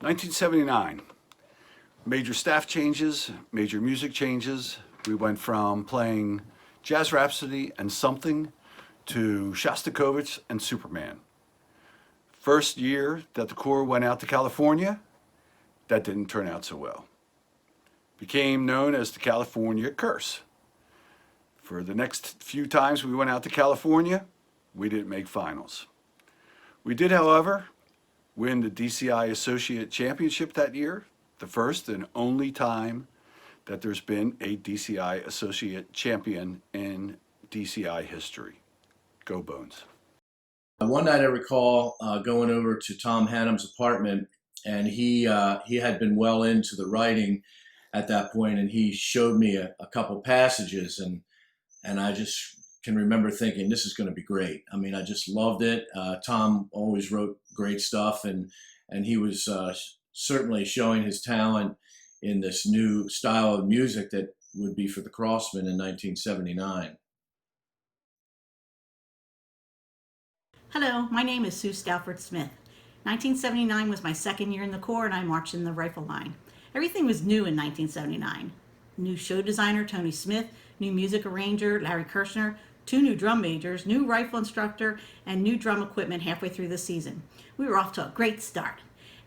1979, major staff changes, major music changes. We went from playing Jazz Rhapsody and Something to Shostakovich and Superman. First year that the Corps went out to California, that didn't turn out so well. Became known as the California Curse. For the next few times we went out to California, we didn't make finals. We did, however, win the DCI Associate Championship that year, the first and only time that there's been a DCI Associate Champion in DCI history. Go Bones. One night I recall going over to Tom Hannum's apartment, and he had been well into the writing at that point, and he showed me a couple passages, and I just can remember thinking, this is going to be great. I mean, I just loved it. Tom always wrote great stuff, and he was certainly showing his talent in this new style of music that would be for the Crossmen in 1979. Hello, my name is Sue Stafford Smith. 1979 was my second year in the Corps, and I marched in the rifle line. Everything was new in 1979. New show designer Tony Smith, new music arranger Larry Kirshner, 2 new drum majors, new rifle instructor, and new drum equipment halfway through the season. We were off to a great start.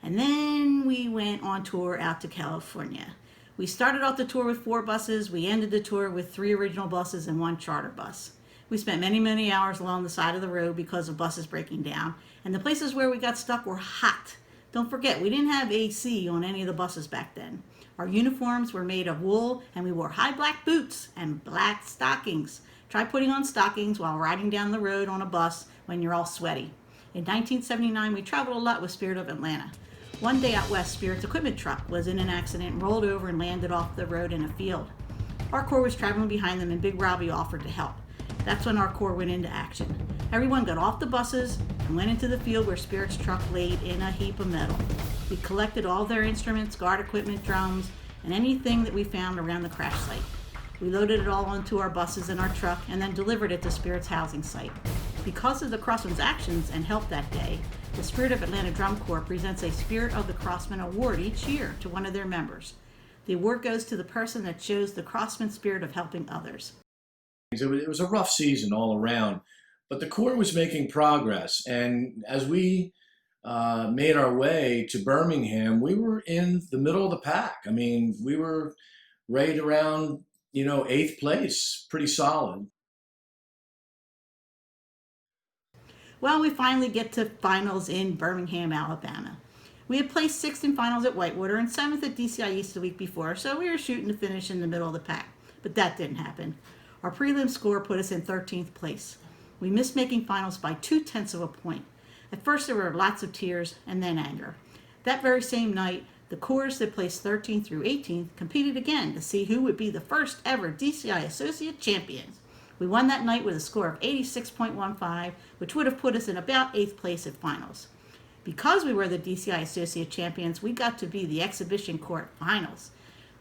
And then we went on tour out to California. We started off the tour with 4 buses. We ended the tour with 3 original buses and 1 charter bus. We spent many, many hours along the side of the road because of buses breaking down. And the places where we got stuck were hot. Don't forget, we didn't have AC on any of the buses back then. Our uniforms were made of wool, and we wore high black boots and black stockings. Try putting on stockings while riding down the road on a bus when you're all sweaty. In 1979, we traveled a lot with Spirit of Atlanta. One day out west, Spirit's equipment truck was in an accident and rolled over and landed off the road in a field. Our Corps was traveling behind them, and Big Robbie offered to help. That's when our Corps went into action. Everyone got off the buses and went into the field where Spirit's truck laid in a heap of metal. We collected all their instruments, guard equipment, drums, and anything that we found around the crash site. We loaded it all onto our buses and our truck and then delivered it to Spirit's housing site. Because of the Crossmen's actions and help that day, the Spirit of Atlanta Drum Corps presents a Spirit of the Crossmen Award each year to one of their members. The award goes to the person that shows the Crossman spirit of helping others. It was a rough season all around, but the Corps was making progress. And as we made our way to Birmingham, we were in the middle of the pack. I mean, we were right around, 8th place, pretty solid. Well, we finally get to finals in Birmingham, Alabama. We had placed 6th in finals at Whitewater and 7th at DCI East the week before, so we were shooting to finish in the middle of the pack. But that didn't happen. Our prelim score put us in 13th place. We missed making finals by 0.2 of a point. At first there were lots of tears and then anger. That very same night, the Corps that placed 13th through 18th competed again to see who would be the first ever DCI Associate Champions. We won that night with a score of 86.15, which would have put us in about 8th place at finals. Because we were the DCI Associate Champions, we got to be the exhibition court finals.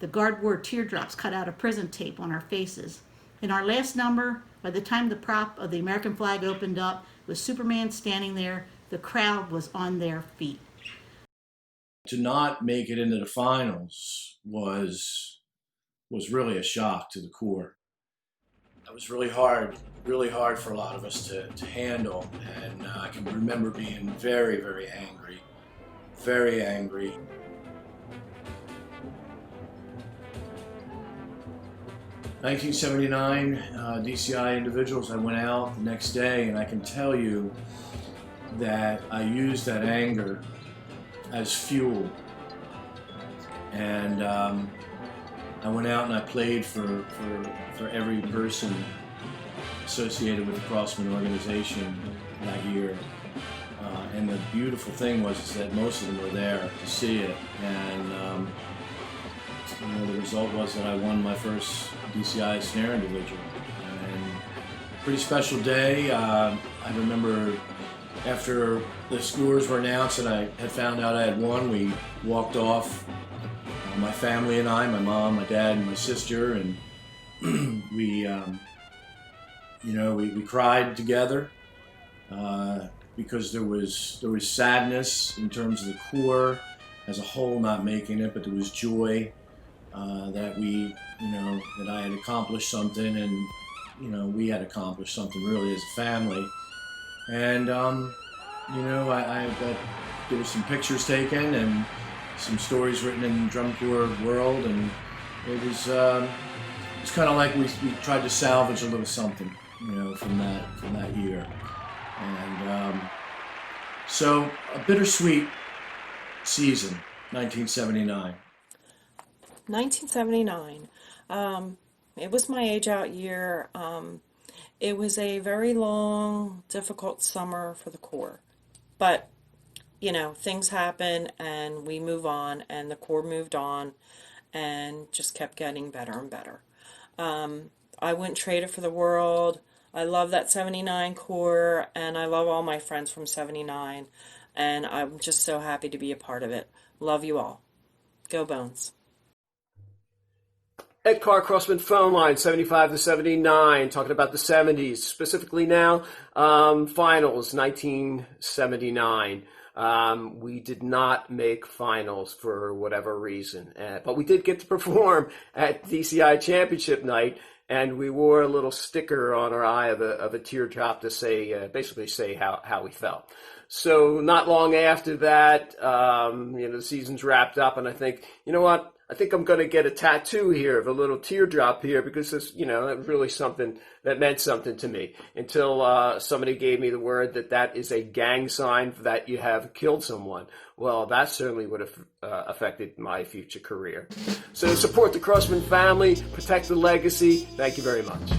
The guard wore teardrops cut out of prison tape on our faces. In our last number, by the time the prop of the American flag opened up, with Superman standing there, the crowd was on their feet. To not make it into the finals was really a shock to the Corps. It was really hard for a lot of us to handle, and I can remember being very, very angry, very angry. "1979, DCI individuals, I went out the next day, and I can tell you that I used that anger as fuel. And I went out and I played for every person associated with the Crossman organization that year. And the beautiful thing was that most of them were there to see it. And the result was that I won my first DCI snare individual. And pretty special day. I remember after the scores were announced and I had found out I had won, we walked off, my family and I, my mom, my dad, and my sister, and we cried together because there was sadness in terms of the Corps as a whole not making it, but there was joy that that I had accomplished something, and we had accomplished something really as a family. And there were some pictures taken and some stories written in drum corps world, and it was kind of like we tried to salvage a little something, from that year. And so a bittersweet season, 1979. 1979. It was my age out year. It was a very long, difficult summer for the Corps. But, things happen and we move on, and the Corps moved on and just kept getting better and better. I wouldn't trade it for the world. I love that 79 Corps, and I love all my friends from 79, and I'm just so happy to be a part of it. Love you all. Go Bones. Ed Carr, Crossmen phone line, 75 to 79, talking about the 70s, specifically now, finals, 1979. We did not make finals for whatever reason, but we did get to perform at DCI Championship Night, and we wore a little sticker on our eye of a teardrop to say, basically say how we felt. So not long after that, the season's wrapped up, and I think, you know what? I think I'm going to get a tattoo here of a little teardrop here, because it's, that was really something that meant something to me, until somebody gave me the word that is a gang sign that you have killed someone. Well, that certainly would have affected my future career. So support the Crossman family, protect the legacy. Thank you very much.